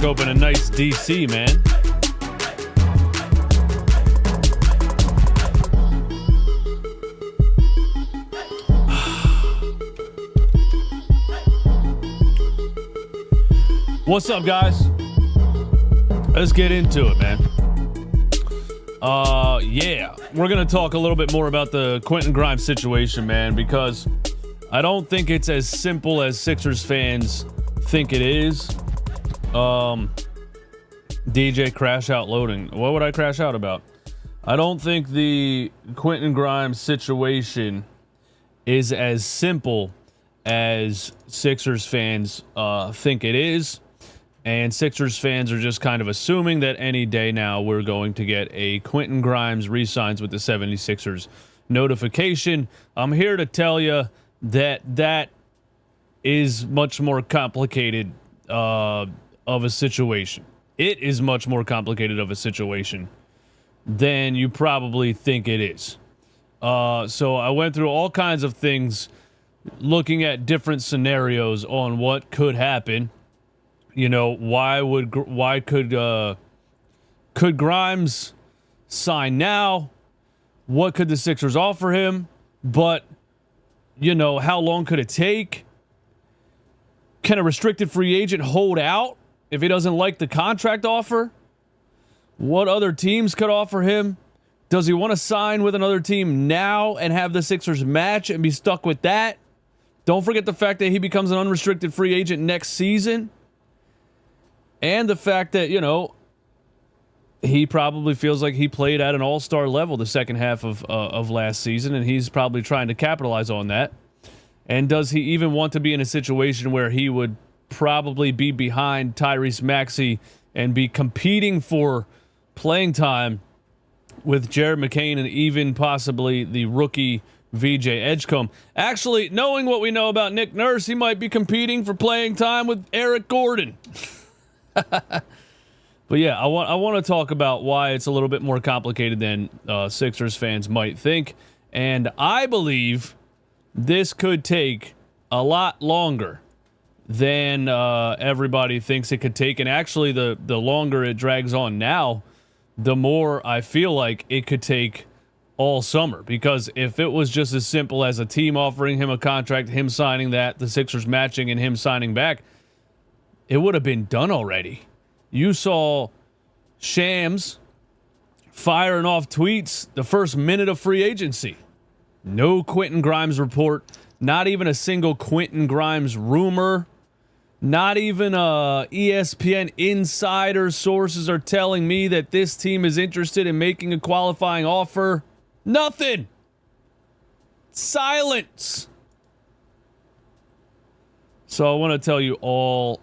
crack open a nice DC, man. What's up, guys? Let's get into it, man. Yeah, we're gonna talk a little bit more about the Quentin Grimes situation, man, because I don't think it's as simple as Sixers fans think it is. DJ crash out loading. What would I crash out about? I don't think the Quentin Grimes situation is as simple as Sixers fans think it is. And Sixers fans are just kind of assuming that any day now we're going to get a Quentin Grimes re-signs with the 76ers notification. I'm here to tell you that that is much more complicated of a situation. It is much more complicated of a situation than you probably think it is. So I went through all kinds of things, looking at different scenarios on what could happen. You know, could Grimes sign now? What could the Sixers offer him? But, you know, how long could it take? Can a restricted free agent hold out if he doesn't like the contract offer? What other teams could offer him? Does he want to sign with another team now and have the Sixers match and be stuck with that? Don't forget the fact that he becomes an unrestricted free agent next season. And the fact that, you know, he probably feels like he played at an all-star level the second half of last season, and he's probably trying to capitalize on that. And does he even want to be in a situation where he would probably be behind Tyrese Maxey and be competing for playing time with Jared McCain and even possibly the rookie VJ Edgecombe? Actually, knowing what we know about Nick Nurse, he might be competing for playing time with Eric Gordon. But yeah, I want to talk about why it's a little bit more complicated than Sixers fans might think. And I believe this could take a lot longer than everybody thinks it could take. And actually, the longer it drags on now, the more I feel like it could take all summer. Because if it was just as simple as a team offering him a contract, him signing that, the Sixers matching, and him signing back, it would have been done already. You saw Shams firing off tweets the first minute of free agency. No Quentin Grimes report. Not even a single Quentin Grimes rumor. Not even ESPN insider sources are telling me that this team is interested in making a qualifying offer. Nothing. Silence. So I want to tell you all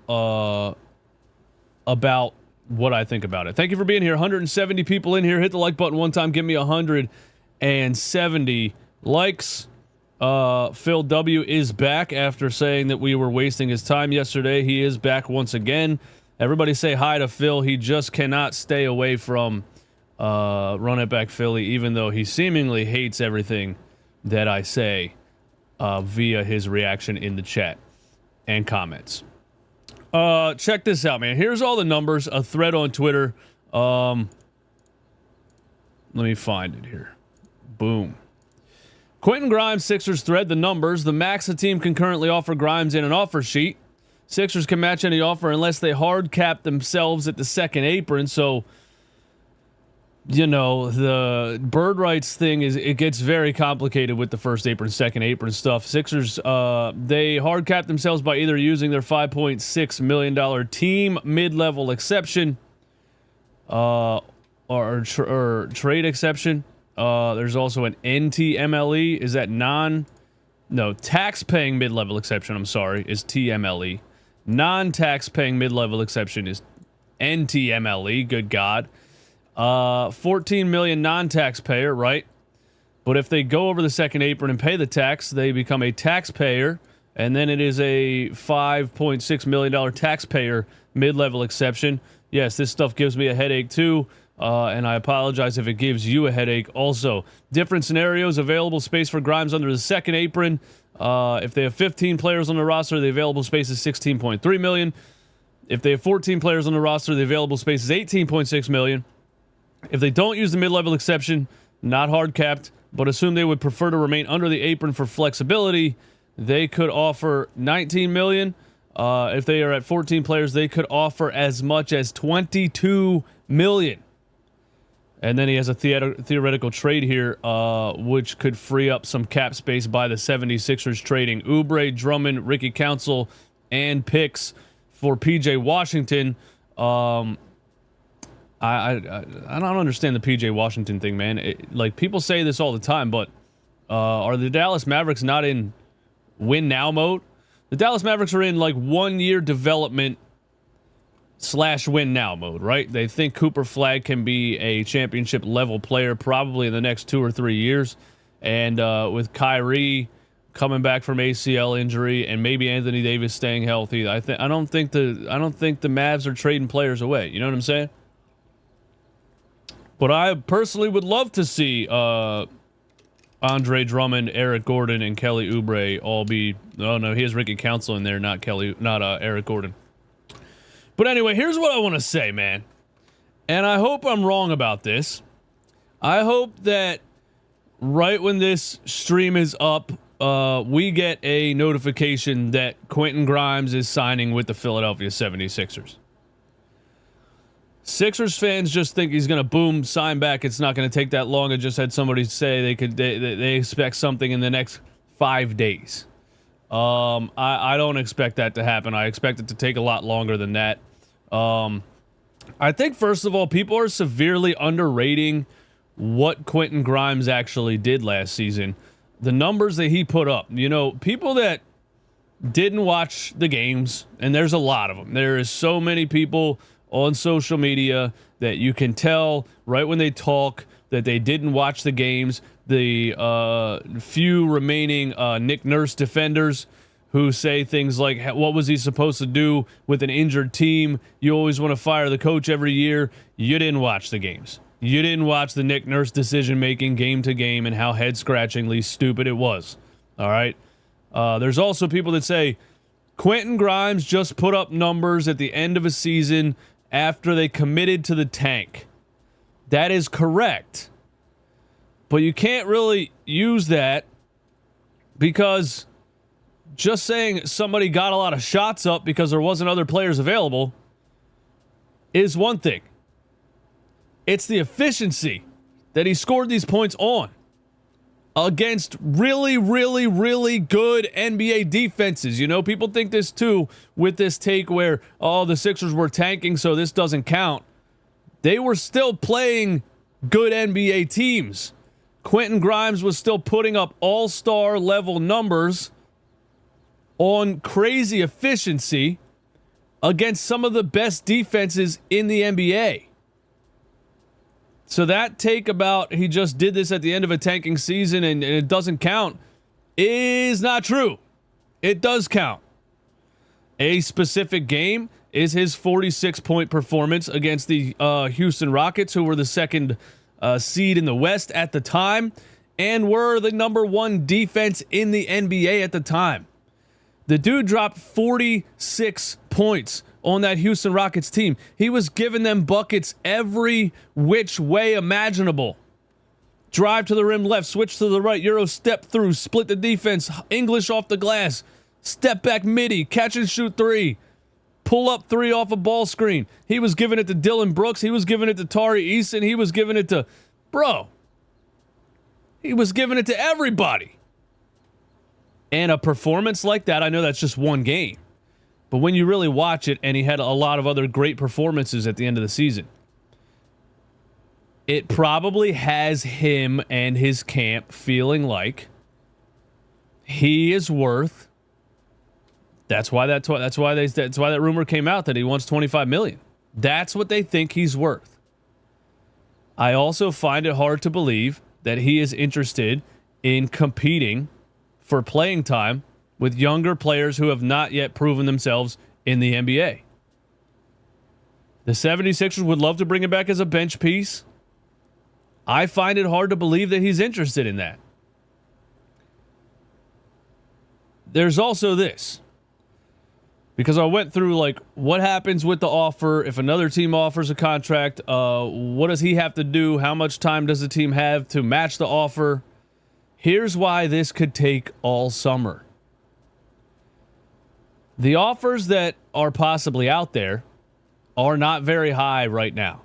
about what I think about it. Thank you for being here. 170 people in here. Hit the like button one time. Give me 170 likes. Phil W. is back after saying that we were wasting his time yesterday. He is back once again. Everybody say hi to Phil. He just cannot stay away from Run It Back Philly, even though he seemingly hates everything that I say via his reaction in the chat and comments. Check this out, man. Here's all the numbers. A thread on Twitter. Let me find it here. Boom. Quentin Grimes, Sixers thread. The numbers. The max a team can currently offer Grimes in an offer sheet. Sixers can match any offer unless they hard cap themselves at the second apron. So, you know, the bird rights thing it gets very complicated with the first apron, second apron stuff. Sixers, they hard cap themselves by either using their $5.6 million team mid-level exception, or trade exception. There's also an NTMLE. Is that tax-paying mid-level exception, I'm sorry, is TMLE. Non-tax-paying mid-level exception is NTMLE. Good God. 14 million non-taxpayer, right? But if they go over the second apron and pay the tax, they become a taxpayer, and then it is a $5.6 million taxpayer mid-level exception. Yes, this stuff gives me a headache too, and I apologize if it gives you a headache also. Different scenarios, available space for Grimes under the second apron. If they have 15 players on the roster, the available space is $16.3 million. If they have 14 players on the roster, the available space is $18.6 million. If they don't use the mid-level exception, not hard capped, but assume they would prefer to remain under the apron for flexibility, they could offer $19 million. If they are at 14 players, they could offer as much as $22 million. And then he has a theoretical trade here, which could free up some cap space by the 76ers trading Oubre, Drummond, Ricky Council, and picks for PJ Washington. I don't understand the PJ Washington thing, man. Like, people say this all the time, but are the Dallas Mavericks not in win now mode? The Dallas Mavericks are in like 1 year development / win now mode, right? They think Cooper Flagg can be a championship level player probably in the next 2 or 3 years. And with Kyrie coming back from ACL injury and maybe Anthony Davis staying healthy, I don't think the Mavs are trading players away. You know what I'm saying? But I personally would love to see Andre Drummond, Eric Gordon, and Kelly Oubre all be. Oh no, he has Ricky Council in there, not Eric Gordon. But anyway, here's what I want to say, man. And I hope I'm wrong about this. I hope that right when this stream is up, we get a notification that Quentin Grimes is signing with the Philadelphia 76ers. Sixers fans just think he's going to boom, sign back. It's not going to take that long. I just had somebody say they expect something in the next 5 days. I don't expect that to happen. I expect it to take a lot longer than that. I think, first of all, people are severely underrating what Quentin Grimes actually did last season. The numbers that he put up. You know, people that didn't watch the games, and there's a lot of them. There is so many people on social media that you can tell right when they talk that they didn't watch the games. The few remaining Nick Nurse defenders who say things like, what was he supposed to do with an injured team? You always want to fire the coach every year. You didn't watch the games. You didn't watch the Nick Nurse decision-making game to game and how head-scratchingly stupid it was. All right? There's also people that say, Quentin Grimes just put up numbers at the end of a season after they committed to the tank. That is correct. But you can't really use that because just saying somebody got a lot of shots up because there wasn't other players available is one thing. It's the efficiency that he scored these points on against really, really, really good NBA defenses. You know, people think this too with this take where, oh, the Sixers were tanking, so this doesn't count. They were still playing good NBA teams. Quentin Grimes was still putting up all-star level numbers on crazy efficiency against some of the best defenses in the NBA. So that take about he just did this at the end of a tanking season and it doesn't count is not true. It does count. A specific game is his 46-point performance against the Houston Rockets, who were the second seed in the West at the time and were the number one defense in the NBA at the time. The dude dropped 46 points on that Houston Rockets team. He was giving them buckets every which way imaginable. Drive to the rim left, switch to the right, Euro step through, split the defense, English off the glass, step back midi, catch and shoot three, pull up three off a ball screen. He was giving it to Dylan Brooks. He was giving it to Tari Eason. He was giving it to, he was giving it to everybody. And a performance like that, I know that's just one game. But when you really watch it, and he had a lot of other great performances at the end of the season, it probably has him and his camp feeling like he is worth. That's why that rumor came out that he wants $25 million. That's what they think he's worth. I also find it hard to believe that he is interested in competing for playing time with younger players who have not yet proven themselves in the NBA. The 76ers would love to bring him back as a bench piece. I find it hard to believe that he's interested in that. There's also this. Because I went through like what happens with the offer if another team offers a contract. What does he have to do? How much time does the team have to match the offer? Here's why this could take all summer. The offers that are possibly out there are not very high right now.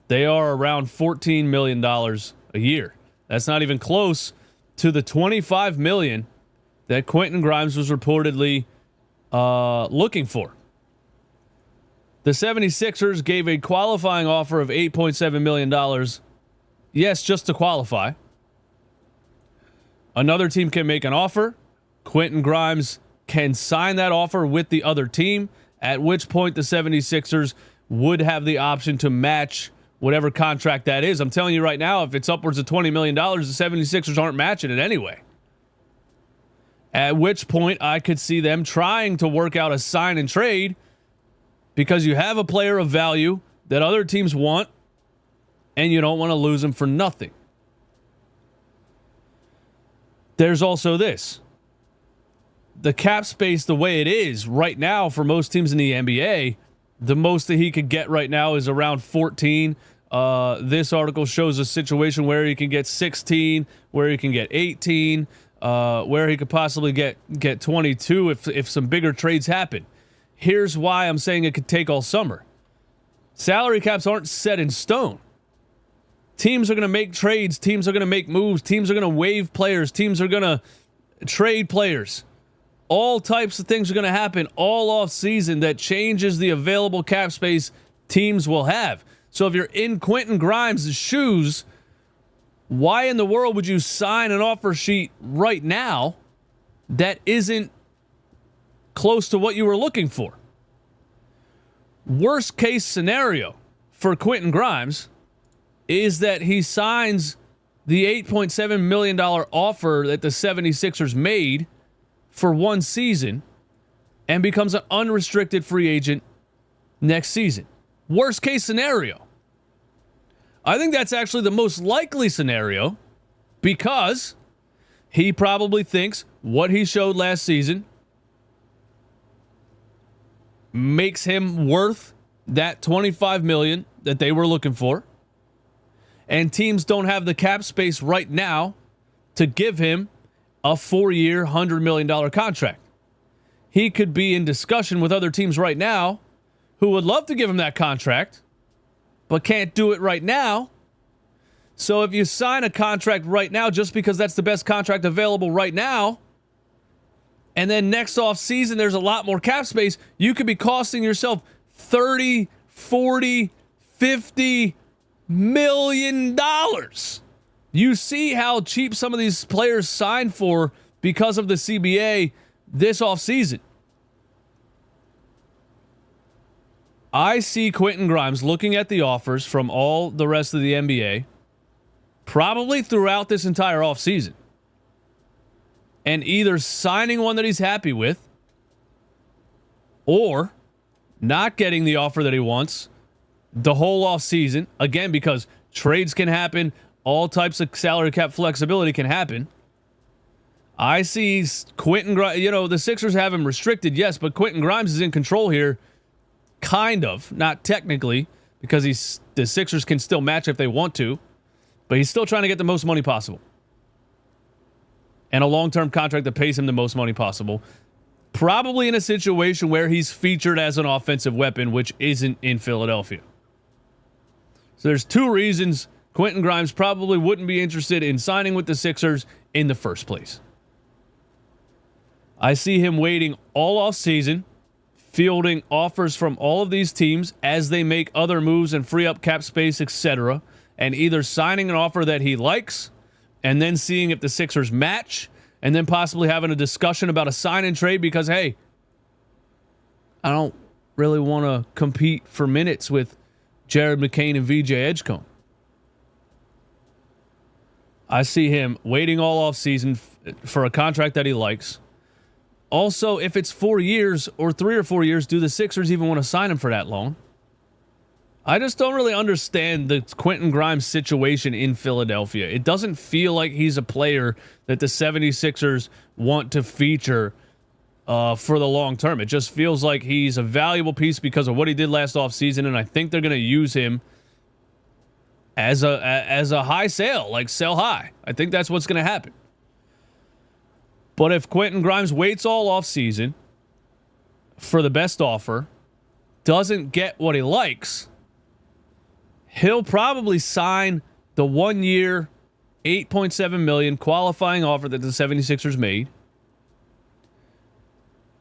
They are around $14 million a year. That's not even close to the $25 million that Quentin Grimes was reportedly looking for. The 76ers gave a qualifying offer of $8.7 million. Yes, just to qualify. Another team can make an offer. Quentin Grimes can sign that offer with the other team, at which point the 76ers would have the option to match whatever contract that is. I'm telling you right now, if it's upwards of $20 million, the 76ers aren't matching it anyway. At which point I could see them trying to work out a sign and trade because you have a player of value that other teams want and you don't want to lose him for nothing. There's also this. The cap space, the way it is right now for most teams in the NBA, the most that he could get right now is around 14. This article shows a situation where he can get 16, where he can get 18, where he could possibly get 22 if some bigger trades happen. Here's why I'm saying it could take all summer. Salary caps aren't set in stone. Teams are going to make trades. Teams are going to make moves. Teams are going to waive players. Teams are going to trade players. All types of things are going to happen all off season that changes the available cap space teams will have. So if you're in Quentin Grimes' shoes, why in the world would you sign an offer sheet right now that isn't close to what you were looking for? Worst case scenario for Quentin Grimes is that he signs the $8.7 million offer that the 76ers made for one season and becomes an unrestricted free agent next season. Worst case scenario. I think that's actually the most likely scenario because he probably thinks what he showed last season makes him worth that $25 million that they were looking for. And teams don't have the cap space right now to give him a 4-year, $100 million contract. He could be in discussion with other teams right now who would love to give him that contract, but can't do it right now. So if you sign a contract right now just because that's the best contract available right now, and then next off season there's a lot more cap space, you could be costing yourself $30, $40, $50 million. You see how cheap some of these players signed for because of the CBA this offseason. I see Quentin Grimes looking at the offers from all the rest of the NBA, probably throughout this entire offseason, and either signing one that he's happy with or not getting the offer that he wants the whole offseason, again, because trades can happen, all types of salary cap flexibility can happen. I see Quentin Grimes, the Sixers have him restricted, yes, but Quentin Grimes is in control here, kind of, not technically, because the Sixers can still match if they want to, but he's still trying to get the most money possible. And a long-term contract that pays him the most money possible. Probably in a situation where he's featured as an offensive weapon, which isn't in Philadelphia. So there's two reasons Quentin Grimes probably wouldn't be interested in signing with the Sixers in the first place. I see him waiting all off season, fielding offers from all of these teams as they make other moves and free up cap space, etc., and either signing an offer that he likes and then seeing if the Sixers match and then possibly having a discussion about a sign and trade because, hey, I don't really want to compete for minutes with Jared McCain and VJ Edgecombe. I see him waiting all off season for a contract that he likes. Also, if it's 4 years or 3 or 4 years, do the Sixers even want to sign him for that long? I just don't really understand the Quentin Grimes situation in Philadelphia. It doesn't feel like he's a player that the 76ers want to feature for the long term. It just feels like he's a valuable piece because of what he did last offseason, and I think they're going to use him as a high sale, like sell high. I think that's what's going to happen. But if Quentin Grimes waits all offseason for the best offer, doesn't get what he likes, he'll probably sign the 1 year, $8.7 million qualifying offer that the 76ers made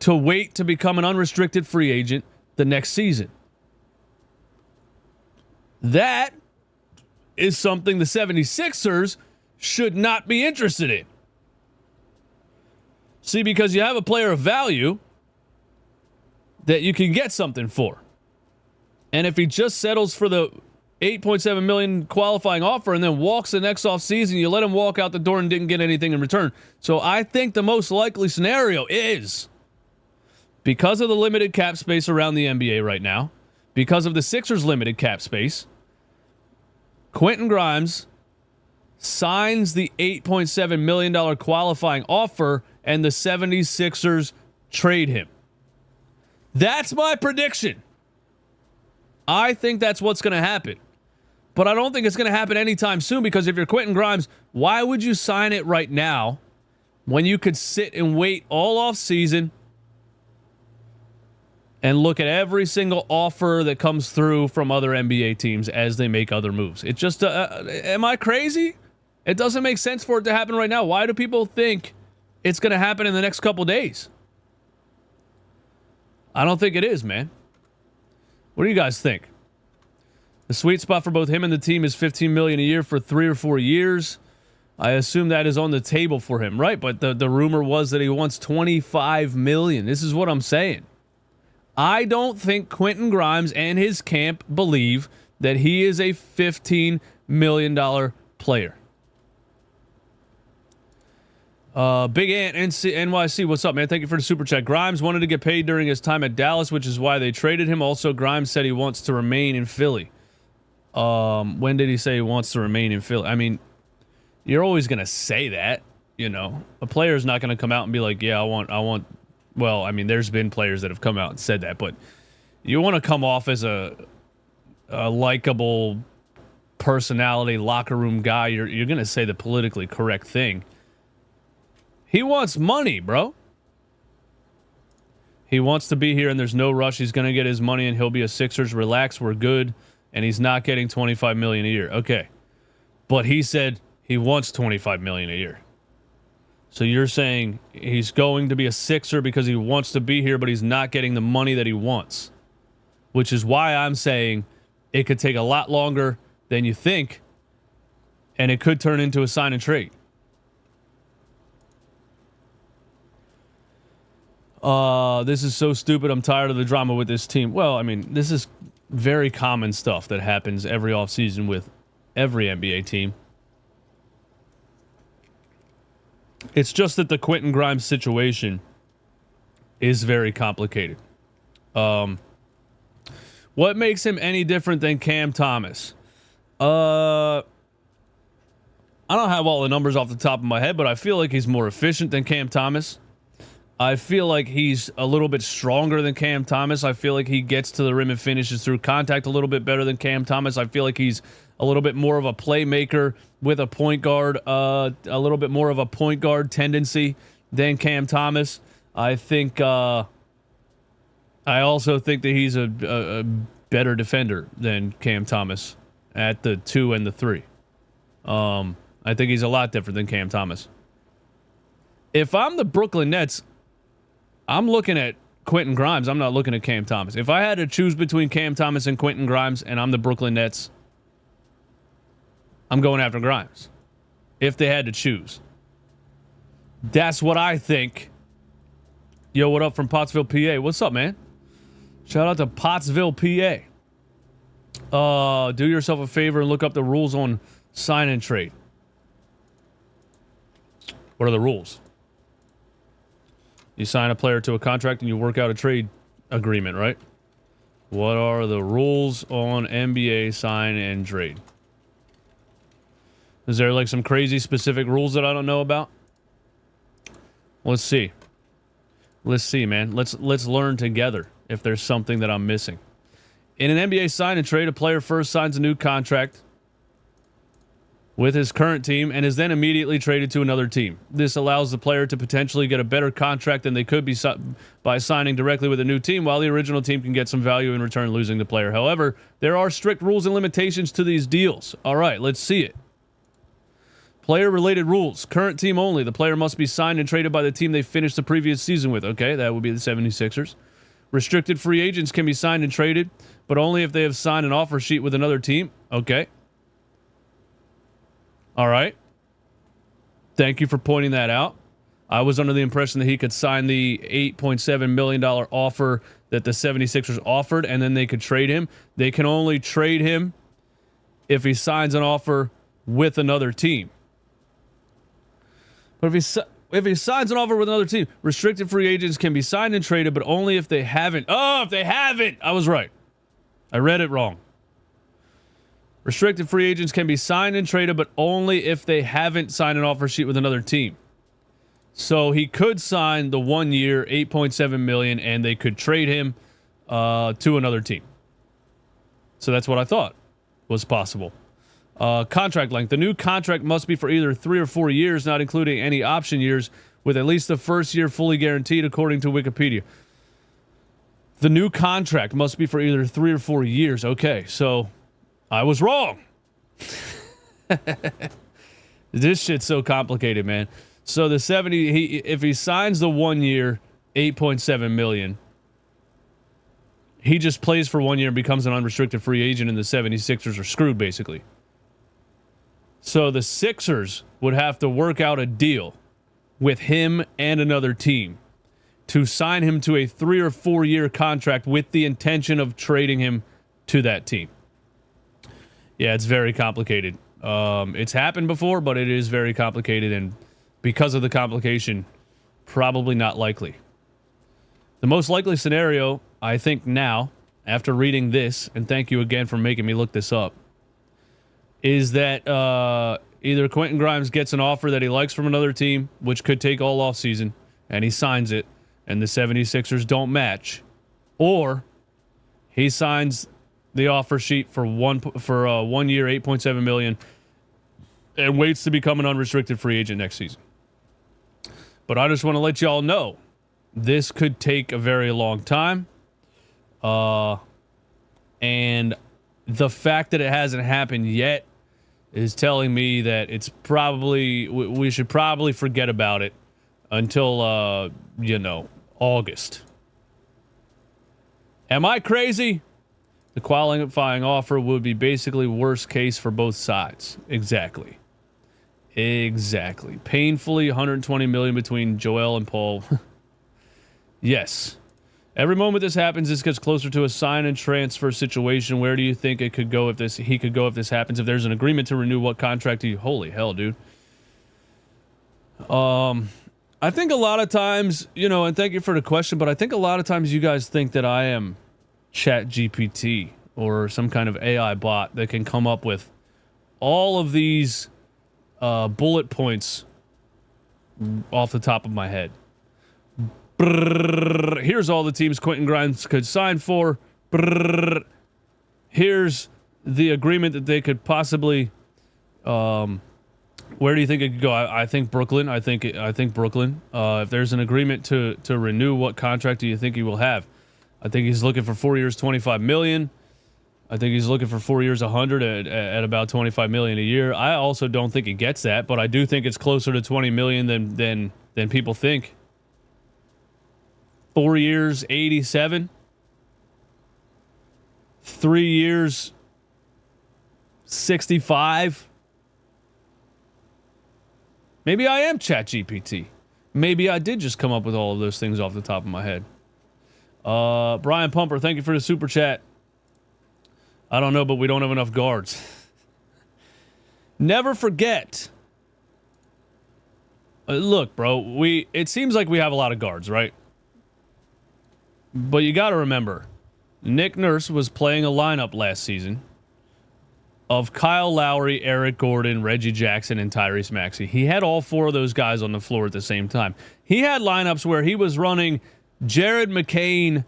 to wait to become an unrestricted free agent the next season. That is something the 76ers should not be interested in. See, because you have a player of value that you can get something for. And if he just settles for the $8.7 million qualifying offer and then walks the next offseason, you let him walk out the door and didn't get anything in return. So I think the most likely scenario is, because of the limited cap space around the NBA right now, because of the Sixers' limited cap space, Quentin Grimes signs the $8.7 million qualifying offer and the 76ers trade him. That's my prediction. I think that's what's going to happen. But I don't think it's going to happen anytime soon, because if you're Quentin Grimes, why would you sign it right now when you could sit and wait all off season and look at every single offer that comes through from other NBA teams as they make other moves? It just, am I crazy? It doesn't make sense for it to happen right now. Why do people think it's going to happen in the next couple days? I don't think it is, man. What do you guys think? The sweet spot for both him and the team is $15 million a year for 3 or 4 years. I assume that is on the table for him, right? But the rumor was that he wants $25 million. This is what I'm saying. I don't think Quentin Grimes and his camp believe that he is a $15 million player. Big Ant NYC, what's up, man? Thank you for the super chat. Grimes wanted to get paid during his time at Dallas, which is why they traded him. Also, Grimes said he wants to remain in Philly. When did he say he wants to remain in Philly? I mean, you're always going to say that, you know. A player's not going to come out and be like, yeah, I want. Well, I mean, there's been players that have come out and said that, but you want to come off as a likable personality, locker room guy. You're going to say the politically correct thing. He wants money, bro. He wants to be here, and there's no rush. He's going to get his money, and he'll be a Sixers. Relax, we're good. And he's not getting $25 million a year. Okay. But he said he wants $25 million a year. So you're saying he's going to be a Sixer because he wants to be here, but he's not getting the money that he wants. Which is why I'm saying it could take a lot longer than you think, and it could turn into a sign and trade. This is so stupid. I'm tired of the drama with this team. Well, I mean, this is very common stuff that happens every offseason with every NBA team. It's just that the Quentin Grimes situation is very complicated. What makes him any different than Cam Thomas? I don't have all the numbers off the top of my head, but I feel like he's more efficient than Cam Thomas. I feel like he's a little bit stronger than Cam Thomas. I feel like he gets to the rim and finishes through contact a little bit better than Cam Thomas. I feel like he's a little bit more of a playmaker with a point guard, a little bit more of a point guard tendency than Cam Thomas. I think, I also think that he's a better defender than Cam Thomas at the 2 and the 3. I think he's a lot different than Cam Thomas. If I'm the Brooklyn Nets, I'm looking at Quentin Grimes. I'm not looking at Cam Thomas. If I had to choose between Cam Thomas and Quentin Grimes and I'm the Brooklyn Nets, I'm going after Grimes. If they had to choose. That's what I think. Yo, what up from Pottsville, PA? What's up, man? Shout out to Pottsville, PA. Do yourself a favor and look up the rules on sign and trade. What are the rules? You sign a player to a contract and you work out a trade agreement, right? What are the rules on NBA sign and trade? Is there like some crazy specific rules that I don't know about? Let's see. Let's see, man. Let's learn together if there's something that I'm missing. In an NBA sign and trade, a player first signs a new contract with his current team and is then immediately traded to another team. This allows the player to potentially get a better contract than they could be by signing directly with a new team, while the original team can get some value in return losing the player. However, there are strict rules and limitations to these deals. All right, let's see it. Player-related rules. Current team only. The player must be signed and traded by the team they finished the previous season with. Okay, that would be the 76ers. Restricted free agents can be signed and traded, but only if they have signed an offer sheet with another team. Okay. All right. Thank you for pointing that out. I was under the impression that he could sign the $8.7 million offer that the 76ers offered, and then they could trade him. They can only trade him if he signs an offer with another team. But if he signs an offer with another team, restricted free agents can be signed and traded, but only if they haven't. Oh, if they haven't. I was right. I read it wrong. Restricted free agents can be signed and traded, but only if they haven't signed an offer sheet with another team. So he could sign the 1 year, $8.7 million, and they could trade him to another team. So that's what I thought was possible. Contract length. The new contract must be for either 3 or 4 years, not including any option years, with at least the first year fully guaranteed, according to Wikipedia. The new contract must be for either 3 or 4 years. Okay, so I was wrong. This shit's so complicated, man. So the 70, if he signs the 1 year, $8.7 million, he just plays for 1 year and becomes an unrestricted free agent, and the 76ers are screwed, basically. So the Sixers would have to work out a deal with him and another team to sign him to a 3 or 4 year contract with the intention of trading him to that team. Yeah, it's very complicated. It's happened before, but it is very complicated, and because of the complication, probably not likely. The most likely scenario, I think now, after reading this, and thank you again for making me look this up, is that either Quentin Grimes gets an offer that he likes from another team, which could take all off season, and he signs it, and the 76ers don't match, or he signs the offer sheet for 1 year, $8.7 million, and waits to become an unrestricted free agent next season. But I just want to let y'all know, this could take a very long time, and the fact that it hasn't happened yet is telling me that it's probably, we should probably forget about it until, August. Am I crazy? The qualifying offer would be basically worst case for both sides. Exactly. Painfully $120 million between Joel and Paul. Yes. Every moment this happens, this gets closer to a sign and transfer situation. Where do you think it could go if he could go if this happens? If there's an agreement to renew, what contract do you? Holy hell, dude. I think a lot of times, and thank you for the question, but I think a lot of times you guys think that I am ChatGPT or some kind of AI bot that can come up with all of these bullet points off the top of my head. Here's all the teams Quentin Grimes could sign for. Here's the agreement that they could possibly. Where do you think it could go? I think Brooklyn. I think Brooklyn. If there's an agreement to renew, what contract do you think he will have? I think he's looking for 4 years, $25 million. I think he's looking for 4 years, $100 at about $25 million a year. I also don't think he gets that, but I do think it's closer to $20 million than people think. 4 years, 87. 3 years, 65. Maybe I am ChatGPT. Maybe I did just come up with all of those things off the top of my head. Brian Pumper, thank you for the super chat. I don't know, but we don't have enough guards. Never forget. Look, bro, it seems like we have a lot of guards, right? But you got to remember, Nick Nurse was playing a lineup last season of Kyle Lowry, Eric Gordon, Reggie Jackson, and Tyrese Maxey. He had all four of those guys on the floor at the same time. He had lineups where he was running Jared McCain,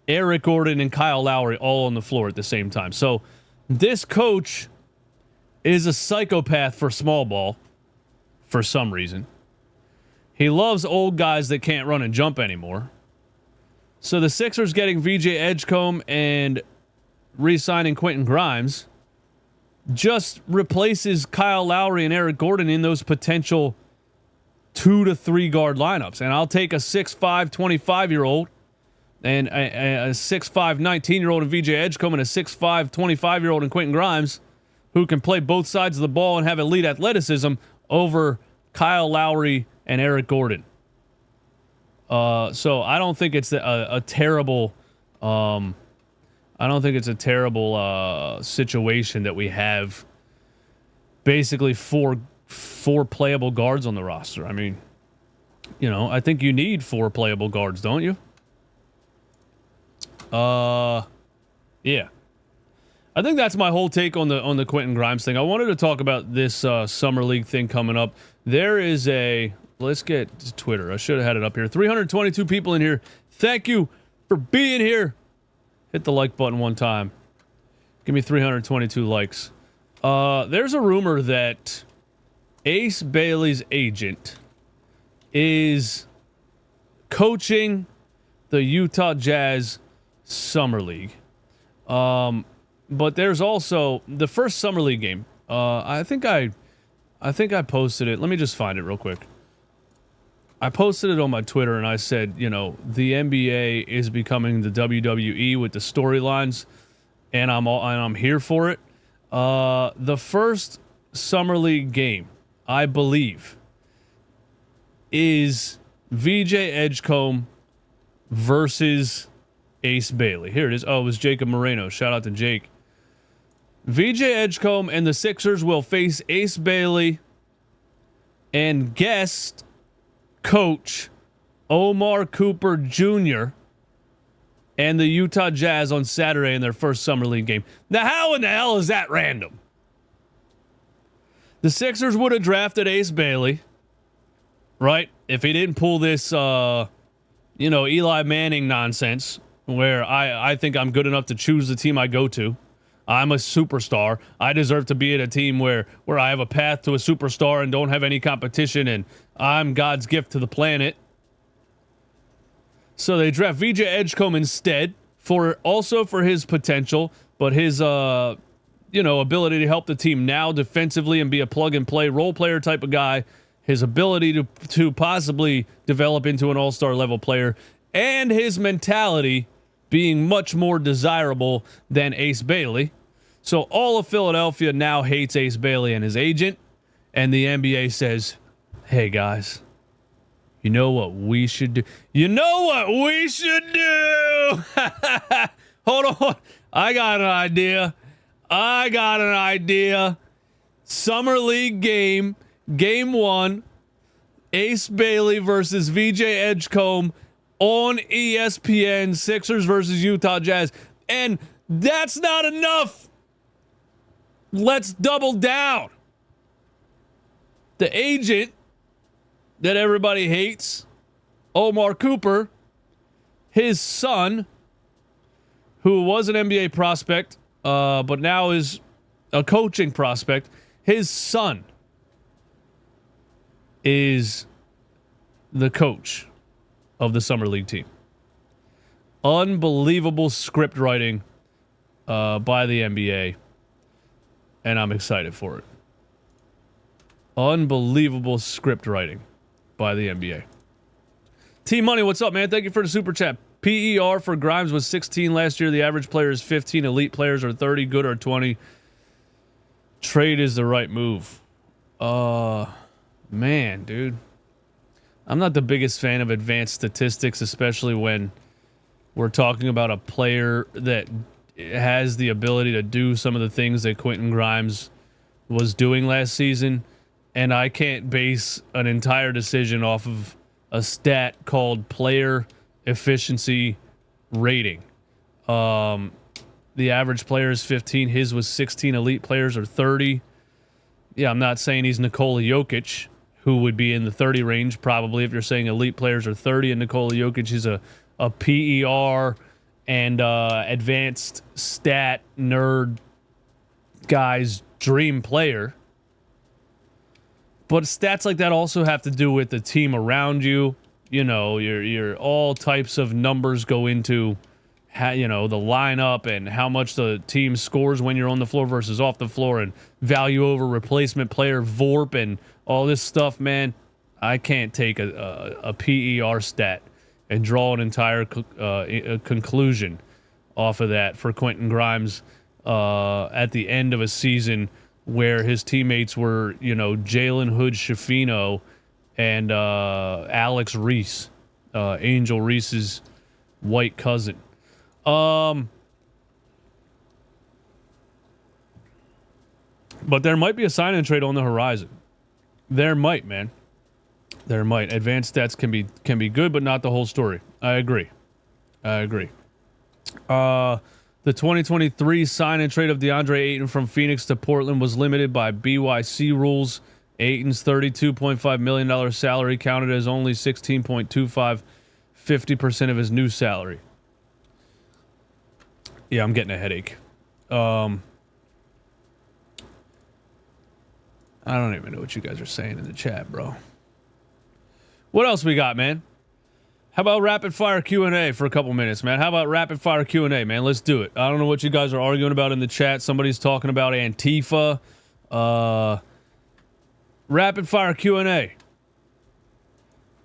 Eric Gordon, and Kyle Lowry all on the floor at the same time. So this coach is a psychopath for small ball for some reason. He loves old guys that can't run and jump anymore. So the Sixers getting VJ Edgecombe and re-signing Quentin Grimes just replaces Kyle Lowry and Eric Gordon in those potential 2 to 3 guard lineups. And I'll take a 6'5", 25-year-old and a 6'5", 19-year-old in VJ Edgecombe and a 6'5", 25-year-old in Quentin Grimes who can play both sides of the ball and have elite athleticism over Kyle Lowry and Eric Gordon. So I don't think it's a terrible situation that we have basically four playable guards on the roster. I mean, I think you need 4 playable guards, don't you? Yeah. I think that's my whole take on the Quentin Grimes thing. I wanted to talk about this summer league thing coming up. There is let's get to Twitter. I should have had it up here. 322 people in here. Thank you for being here. Hit the like button one time. Give me 322 likes. There's a rumor that Ace Bailey's agent is coaching the Utah Jazz Summer League. But there's also the first Summer League game. I think I posted it. Let me just find it real quick. I posted it on my Twitter and I said, the NBA is becoming the WWE with the storylines, and I'm here for it. The first Summer League game, I believe, is VJ Edgecombe versus Ace Bailey. Here it is. Oh, it was Jacob Moreno. Shout out to Jake. VJ Edgecombe and the Sixers will face Ace Bailey and guest coach Omar Cooper Jr. and the Utah Jazz on Saturday in their first Summer League game. Now, how in the hell is that random? The Sixers would have drafted Ace Bailey, right? If he didn't pull this, Eli Manning nonsense, where I think I'm good enough to choose the team I go to. I'm a superstar. I deserve to be at a team where I have a path to a superstar and don't have any competition, and I'm God's gift to the planet. So they draft VJ Edgecombe instead for his potential, but his ability to help the team now defensively and be a plug-and-play role player type of guy, his ability to possibly develop into an all-star level player, and his mentality being much more desirable than Ace Bailey. So all of Philadelphia now hates Ace Bailey and his agent, and the NBA says, hey guys, you know what we should do? You know what we should do? Hold on. I got an idea. Summer League game 1, Ace Bailey versus VJ Edgecombe on ESPN, Sixers versus Utah Jazz. And that's not enough. Let's double down. The agent that everybody hates, Omar Cooper, his son, who was an NBA prospect, but now is a coaching prospect, his son is the coach of the Summer League team. Unbelievable script writing by the NBA, and I'm excited for it. Unbelievable script writing by the NBA. T-Money, what's up, man? Thank you for the super chat. PER for Grimes was 16 last year. The average player is 15. Elite players are 30. Good are 20. Trade is the right move. Man, dude. I'm not the biggest fan of advanced statistics, especially when we're talking about a player that has the ability to do some of the things that Quentin Grimes was doing last season. And I can't base an entire decision off of a stat called player efficiency rating. the average player is 15. His was 16. Elite players are 30. Yeah, I'm not saying he's Nikola Jokic, who would be in the 30 range probably if you're saying elite players are 30, and Nikola Jokic is a PER and advanced stat nerd guy's dream player. But stats like that also have to do with the team around you. You know, your all types of numbers go into how, you know, the lineup and how much the team scores when you're on the floor versus off the floor, and value over replacement player VORP and all this stuff, man. I can't take a PER stat and draw an entire conclusion off of that for Quentin Grimes at the end of a season where his teammates were, you know, Jalen Hood-Schifino and Alex Reese, Angel Reese's white cousin. But there might be a sign-and trade on the horizon. There might, man. There might. Advanced stats can be good, but not the whole story. I agree. The 2023 sign-and trade of DeAndre Ayton from Phoenix to Portland was limited by BYC rules. Ayton's $32.5 million salary counted as only 16.25, 50% of his new salary. Yeah, I'm getting a headache. I don't even know what you guys are saying in the chat, bro. What else we got, man? How about rapid fire Q&A for a couple minutes, man? How about rapid fire Q&A, man? Let's do it. I don't know what you guys are arguing about in the chat. Somebody's talking about Antifa. Rapid fire Q&A.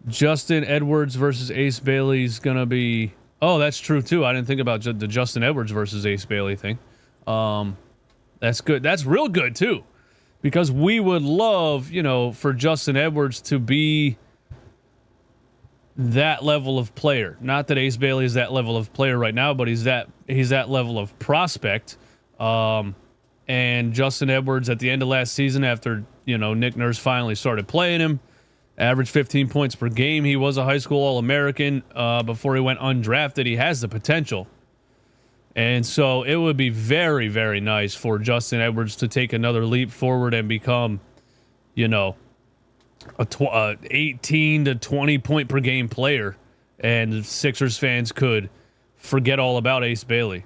Justin Edwards versus Ace Bailey's gonna be... Oh, that's true too. I didn't think about the Justin Edwards versus Ace Bailey thing. That's good. That's real good too. Because we would love, you know, for Justin Edwards to be that level of player. Not that Ace Bailey is that level of player right now, but he's that level of prospect. And Justin Edwards at the end of last season, after, you know, Nick Nurse finally started playing him, averaged 15 points per game. He was a high school All-American before he went undrafted. He has the potential. And so it would be very, very nice for Justin Edwards to take another leap forward and become, you know, a 18 to 20 point per game player, and Sixers fans could forget all about Ace Bailey.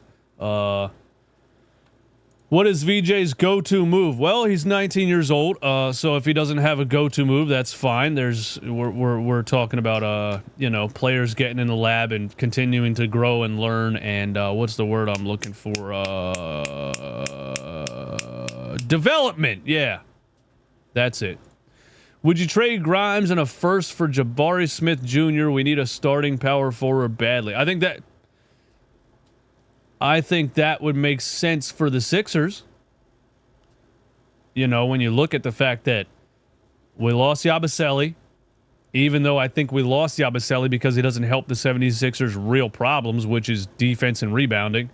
What is VJ's go-to move? Well, he's 19 years old, so if he doesn't have a go-to move, that's fine. We're talking about you know, players getting in the lab and continuing to grow and learn, and what's the word I'm looking for? Development. Yeah, that's it. Would you trade Grimes and a first for Jabari Smith Jr.? We need a starting power forward badly. I think that would make sense for the Sixers. You know, when you look at the fact that we lost Yabusele, even though I think we lost Yabusele because he doesn't help the 76ers' real problems, which is defense and rebounding.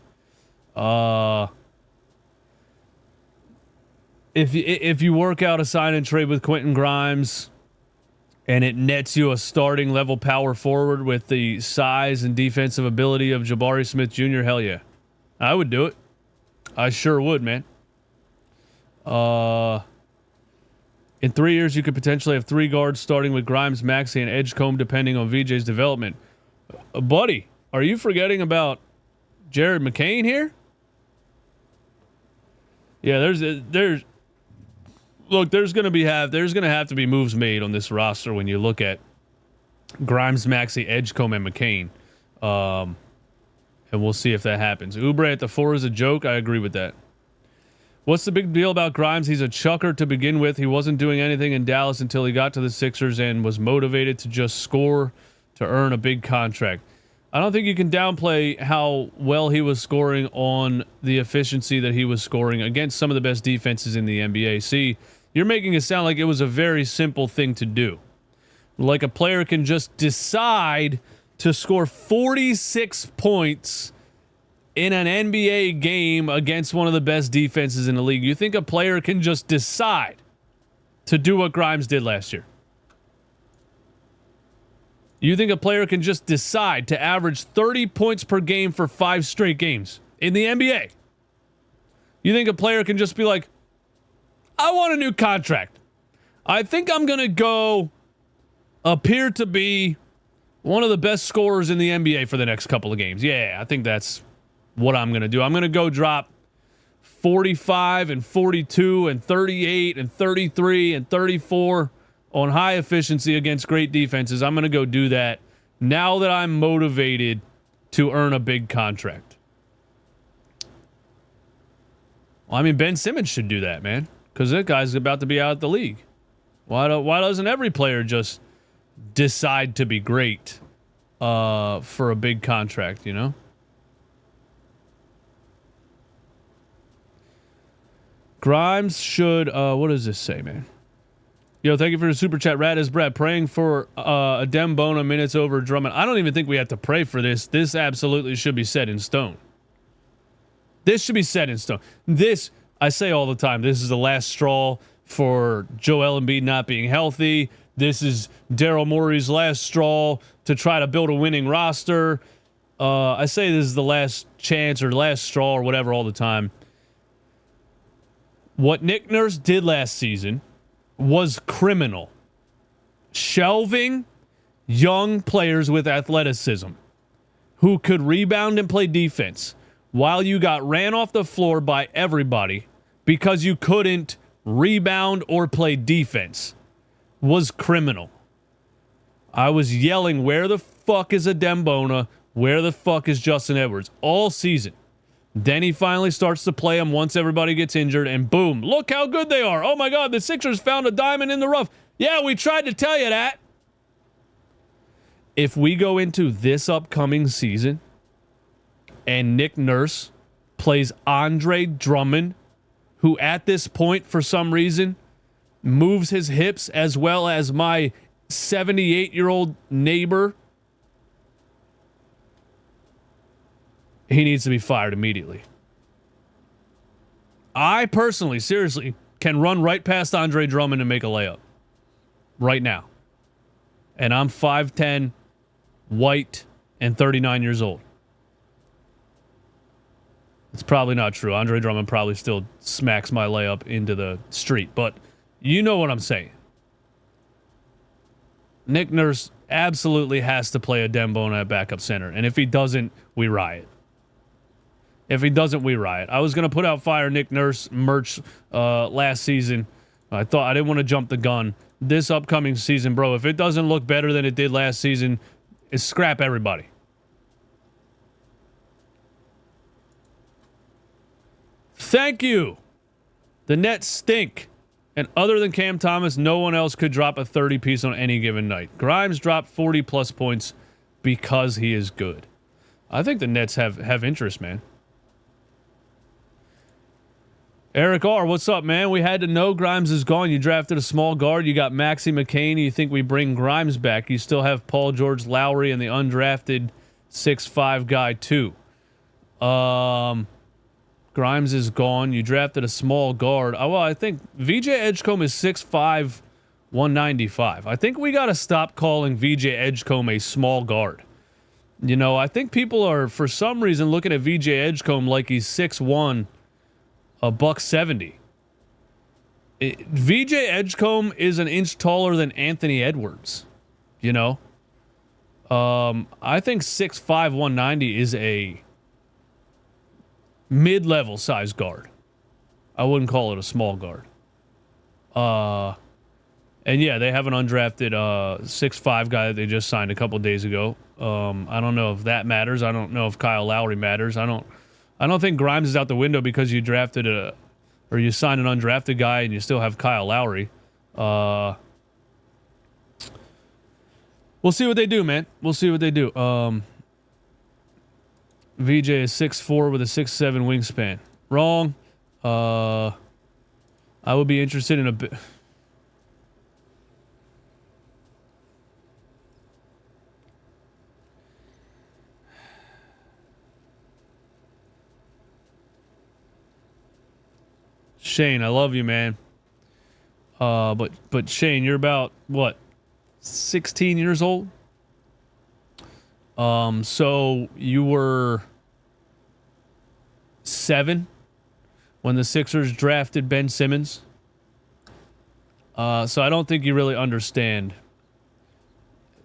If you work out a sign and trade with Quentin Grimes and it nets you a starting level power forward with the size and defensive ability of Jabari Smith Jr., hell yeah. I would do it. I sure would, man. In 3 years, you could potentially have 3 guards starting with Grimes, Maxey, and Edgecombe, depending on VJ's development. Buddy, are you forgetting about Jared McCain here? Yeah, there's going to have to be moves made on this roster when you look at Grimes, Maxey, Edgecombe, and McCain. And we'll see if that happens. Oubre at the 4 is a joke. I agree with that. What's the big deal about Grimes? He's a chucker to begin with. He wasn't doing anything in Dallas until he got to the Sixers and was motivated to just score to earn a big contract. I don't think you can downplay how well he was scoring on the efficiency that he was scoring against some of the best defenses in the NBA. See, you're making it sound like it was a very simple thing to do. Like a player can just decide to score 46 points in an NBA game against one of the best defenses in the league. You think a player can just decide to do what Grimes did last year? You think a player can just decide to average 30 points per game for 5 straight games in the NBA? You think a player can just be like, I want a new contract. I think I'm going to go appear to be one of the best scorers in the NBA for the next couple of games. Yeah, I think that's what I'm going to do. I'm going to go drop 45 and 42 and 38 and 33 and 34 on high efficiency against great defenses. I'm going to go do that now that I'm motivated to earn a big contract. Well, I mean, Ben Simmons should do that, man, because that guy's about to be out of the league. Why doesn't every player just decide to be great for a big contract, you know? Grimes should, what does this say, man? Yo, thank you for the super chat. Rad is Brad praying for a Dembona minutes over Drummond. I don't even think we have to pray for this. This absolutely should be set in stone. This should be set in stone. This, I say all the time, this is the last straw for Joel Embiid not being healthy. This is Daryl Morey's last straw to try to build a winning roster. I say this is the last chance or last straw or whatever all the time. What Nick Nurse did last season was criminal. Shelving young players with athleticism who could rebound and play defense while you got ran off the floor by everybody because you couldn't rebound or play defense was criminal. I was yelling, where the fuck is a Dembona? Where the fuck is Justin Edwards? All season. Then he finally starts to play them once everybody gets injured, and boom, look how good they are. Oh my God, the Sixers found a diamond in the rough. Yeah, we tried to tell you that. If we go into this upcoming season and Nick Nurse plays Andre Drummond, who at this point, for some reason, moves his hips as well as my 78-year-old neighbor, he needs to be fired immediately. I personally, seriously, can run right past Andre Drummond and make a layup. Right now. And I'm 5'10", white, and 39 years old. It's probably not true. Andre Drummond probably still smacks my layup into the street. But you know what I'm saying. Nick Nurse absolutely has to play a Dembona at backup center. And if he doesn't, we riot. If he doesn't, we riot. I was going to put out fire Nick Nurse merch last season. I thought I didn't want to jump the gun. This upcoming season, bro, if it doesn't look better than it did last season, it's scrap everybody. Thank you. The Nets stink. And other than Cam Thomas, no one else could drop a 30-piece on any given night. Grimes dropped 40-plus points because he is good. I think the Nets have interest, man. Eric R., what's up, man? We had to know Grimes is gone. You drafted a small guard. You got Maxi McCain. You think we bring Grimes back. You still have Paul George Lowry and the undrafted 6'5" guy, too. Grimes is gone. You drafted a small guard. Oh, well, I think VJ Edgecombe is 6'5", 195. I think we got to stop calling VJ Edgecombe a small guard. You know, I think people are, for some reason, looking at VJ Edgecombe like he's 6'1", $170. VJ Edgecombe is an inch taller than Anthony Edwards. You know? I think 6'5", 190 is a mid-level size guard. I wouldn't call it a small guard. And yeah, they have an undrafted 6'5" guy that they just signed a couple days ago. I don't know if that matters. I don't know if Kyle Lowry matters. I don't think Grimes is out the window because you drafted or you signed an undrafted guy and you still have Kyle Lowry. We'll see what they do, man. We'll see what they do. VJ is 6'4" with a 6'7" wingspan. Wrong. I would be interested in a bit. Shane, I love you, man. But Shane, you're about what, 16 years old? So you were 7 when the Sixers drafted Ben Simmons. So I don't think you really understand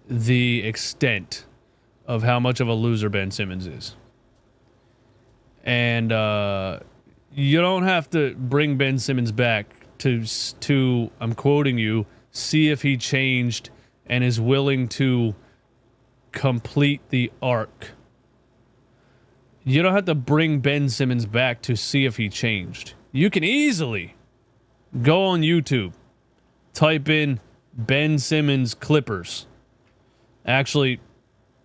the extent of how much of a loser Ben Simmons is. And you don't have to bring Ben Simmons back to I'm quoting you, see if he changed and is willing to complete the arc. You don't have to bring Ben Simmons back to see if he changed. You can easily go on YouTube, type in Ben Simmons Clippers. Actually,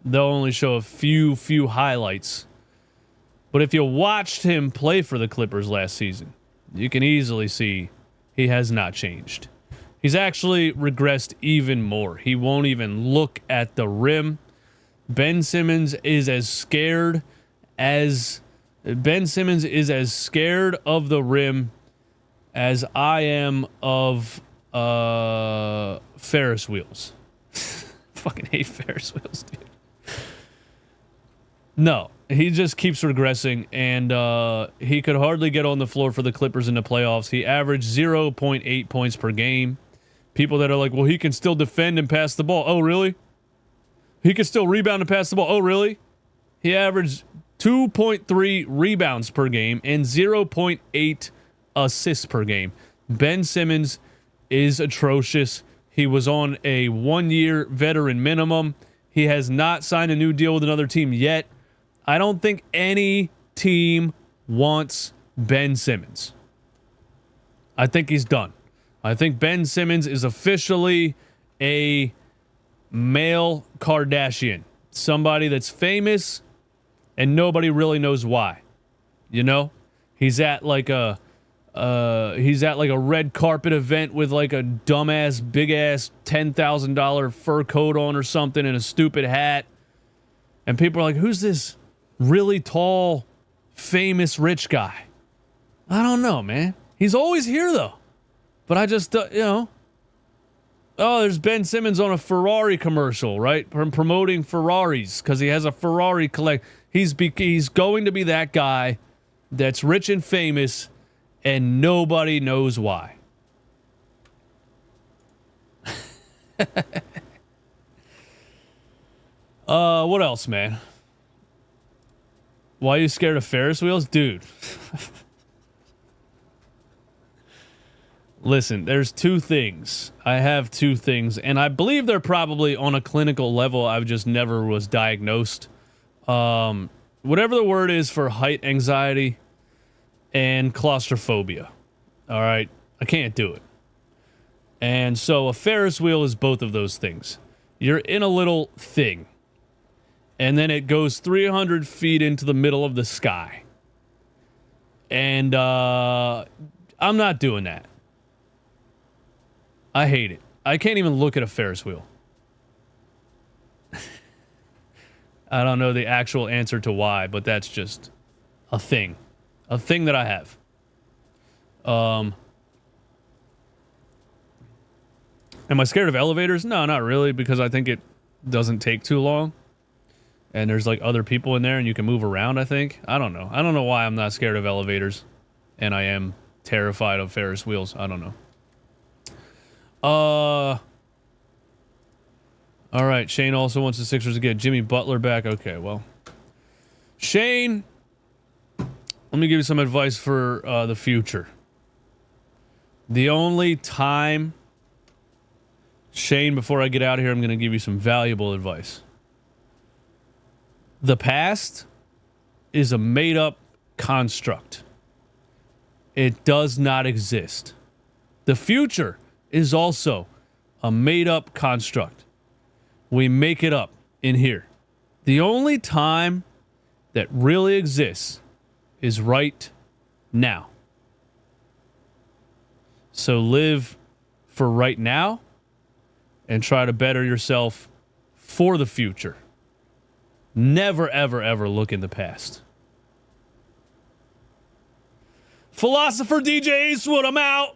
they'll only show a few highlights. But if you watched him play for the Clippers last season, you can easily see he has not changed. He's actually regressed even more. He won't even look at the rim. Ben Simmons is as scared of the rim as I am of Ferris wheels. Fucking hate Ferris wheels, dude. No, he just keeps regressing, and he could hardly get on the floor for the Clippers in the playoffs. He averaged 0.8 points per game. People that are like, well, he can still defend and pass the ball. Oh, really? He can still rebound and pass the ball. Oh, really? He averaged 2.3 rebounds per game and 0.8 assists per game. Ben Simmons is atrocious. He was on a 1-year veteran minimum. He has not signed a new deal with another team yet. I don't think any team wants Ben Simmons. I think he's done. I think Ben Simmons is officially a male Kardashian. Somebody that's famous and nobody really knows why. You know? He's at like a red carpet event with like a dumbass, big ass $10,000 fur coat on or something and a stupid hat. And people are like, who's this really tall, famous, rich guy? I don't know, man. He's always here though. But I just, oh, there's Ben Simmons on a Ferrari commercial, right? Promoting Ferraris because he has a Ferrari collect. He's going to be that guy that's rich and famous and nobody knows why. What else, man? Why are you scared of Ferris wheels? Dude. Listen, there's two things. I have two things, and I believe they're probably on a clinical level. I just never was diagnosed. Whatever the word is for height anxiety and claustrophobia. All right? I can't do it. And so a Ferris wheel is both of those things. You're in a little thing, and then it goes 300 feet into the middle of the sky. And I'm not doing that. I hate it. I can't even look at a Ferris wheel. I don't know the actual answer to why, but that's just a thing. A thing that I have. Am I scared of elevators? No, not really, because I think it doesn't take too long. And there's like other people in there and you can move around, I think. I don't know. I don't know why I'm not scared of elevators. And I am terrified of Ferris wheels. I don't know. All right. Shane also wants the Sixers to get Jimmy Butler back. Okay, well. Shane, let me give you some advice for the future. The only time, Shane, before I get out of here, I'm going to give you some valuable advice. The past is a made-up construct. It does not exist. The future is also a made-up construct. We make it up in here. The only time that really exists is right now. So live for right now and try to better yourself for the future. Never, ever, ever look in the past. Philosopher DJ Eastwood, I'm out.